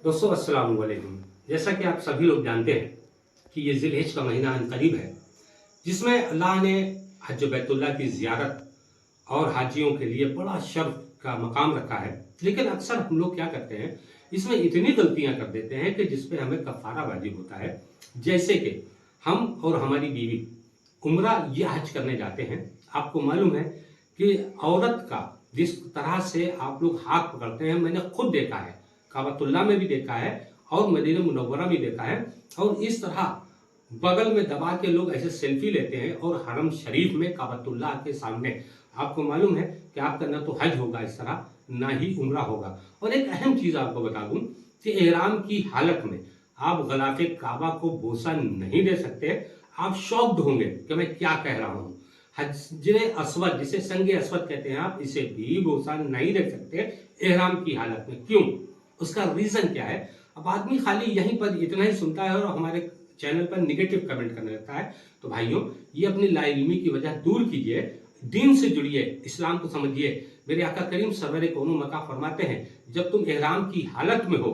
दोस्तों अस्सलाम वालेकुम। जैसा कि आप सभी लोग जानते हैं कि ये ज़िलहिज का महीना करीब है, जिसमें अल्लाह ने हज बैतुल्लाह की ज़ियारत और हाजियों के लिए बड़ा शर्फ का मकाम रखा है। लेकिन अक्सर हम लोग क्या करते हैं, इसमें इतनी गलतियां कर देते हैं कि जिस पे हमें कफ़ारा वाजिब होता है। जैसे कि हम और हमारी बीवी उम्रा या हज करने जाते हैं। आपको मालूम है कि औरत का जिस तरह से आप लोग हाथ पकड़ते हैं, मैंने खुद देखा है, काबतुल्लाह में भी देखा है और मदीना मुनव्वरा में देखा है। और इस तरह बगल में दबा के लोग ऐसे सेल्फी लेते हैं और हरम शरीफ में काबतुल्लाह के सामने। आपको मालूम है कि आपका ना तो हज होगा इस तरह, ना ही उम्रा होगा। और एक अहम चीज आपको बता दूं कि एहराम की हालत में आप गलाफे काबा को बोसा नहीं दे सकते। आप शॉक्ड होंगे कि मैं क्या कह रहा हूं। हजरे अस्वद, जिसे संगे अस्वद कहते हैं, आप इसे भी बोसा नहीं दे सकते एहराम की हालत में। क्यों? उसका रीजन क्या है? अब आदमी खाली यहीं पर इतना ही सुनता है और हमारे चैनल पर निगेटिव कमेंट करने लगता है। तो भाइयों, ये अपनी लाइल्मी की वजह दूर कीजिए, दीन से जुड़िए, इस्लाम को समझिए। मेरे आका करीम सरवर कौनो मका फरमाते हैं, जब तुम एहराम की हालत में हो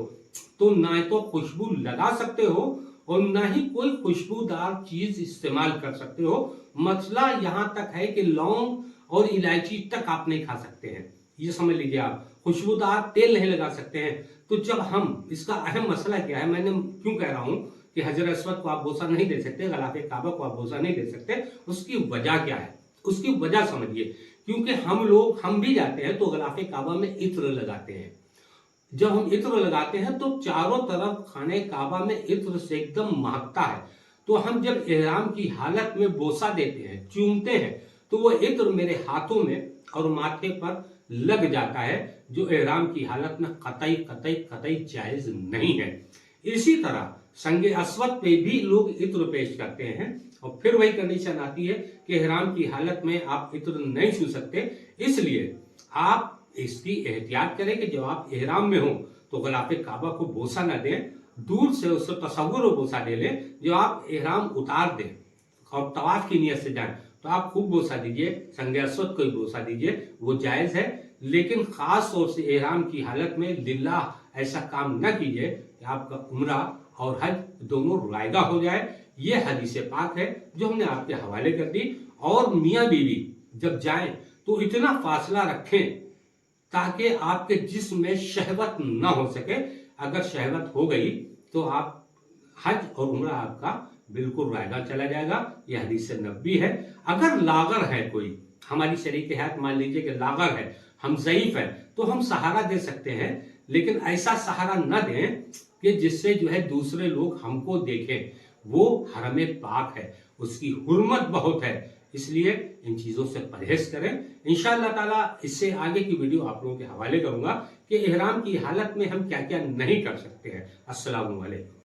तो ना तो खुशबू लगा सकते हो और ना ही कोई खुशबूदार चीज इस्तेमाल कर सकते हो। मसला यहां तक है कि लौंग और इलायची तक आप नहीं खा सकते हैं, ये समझ लीजिए। आप खुशबूदार तेल नहीं लगा सकते हैं। तो जब हम, इसका अहम मसला क्या है, मैंने क्यों कह रहा हूं कि हजर अस्वद को आप बोसा नहीं दे सकते, गलाफे काबा को आप बोसा नहीं दे सकते, उसकी वजह क्या है? उसकी वजह समझिए। क्योंकि हम भी जाते हैं तो गलाफे काबा में इत्र लगाते हैं। जब हम इत्र लगाते हैं तो चारों तरफ खाने काबा में इत्र से एकदम महकता है। तो हम जब एहराम की हालत में बोसा देते हैं, चूमते हैं, तो वो इत्र मेरे हाथों में और माथे पर लग जाता है, जो एहराम की हालत में कतई कतई कतई जायज नहीं है। इसी तरह संगे अस्वद पे भी लोग इत्र पेश करते हैं और फिर वही कंडीशन आती है कि एहराम की हालत में आप इत्र नहीं छू सकते। इसलिए आप इसकी एहतियात करें कि जब आप एहराम में हो तो गलाफे काबा को बोसा न दें, दूर से उसको तसव्वुर बोसा दे लें। जब आप एहराम उतार दें और तवाफ की नियत से जाएं तो आप खूब बोसा दीजिए, संगे अस्वद को ही बोसा दीजिए, वो जायज है। लेकिन खास तौर से एहराम की हालत में लिल्लाह ऐसा काम न कीजिए कि आपका उम्रा और हज दोनों रुआयगा हो जाए। ये हदीस पाक है जो हमने आपके हवाले कर दी। और मियाँ बीवी जब जाएं तो इतना फासला रखें ताकि आपके जिस्म में शहवत ना हो सके। अगर शहवत हो गई तो आप हज और उम्रा आपका बिल्कुल रायगा चला जाएगा। यह हदीस नबी है। अगर लागर है कोई, हमारी शरीक हयात मान लीजिए कि लागर है, हम ज़ईफ है, तो हम सहारा दे सकते हैं। लेकिन ऐसा सहारा न दें कि जिससे जो है दूसरे लोग हमको देखें। वो हरम पाक है, उसकी हुर्मत बहुत है, इसलिए इन चीजों से परहेज करें। इंशाअल्लाह ताला इससे आगे की वीडियो आप लोगों के हवाले करूंगा कि एहराम की हालत में हम क्या क्या नहीं कर सकते हैं। अस्सलाम वालेकुम।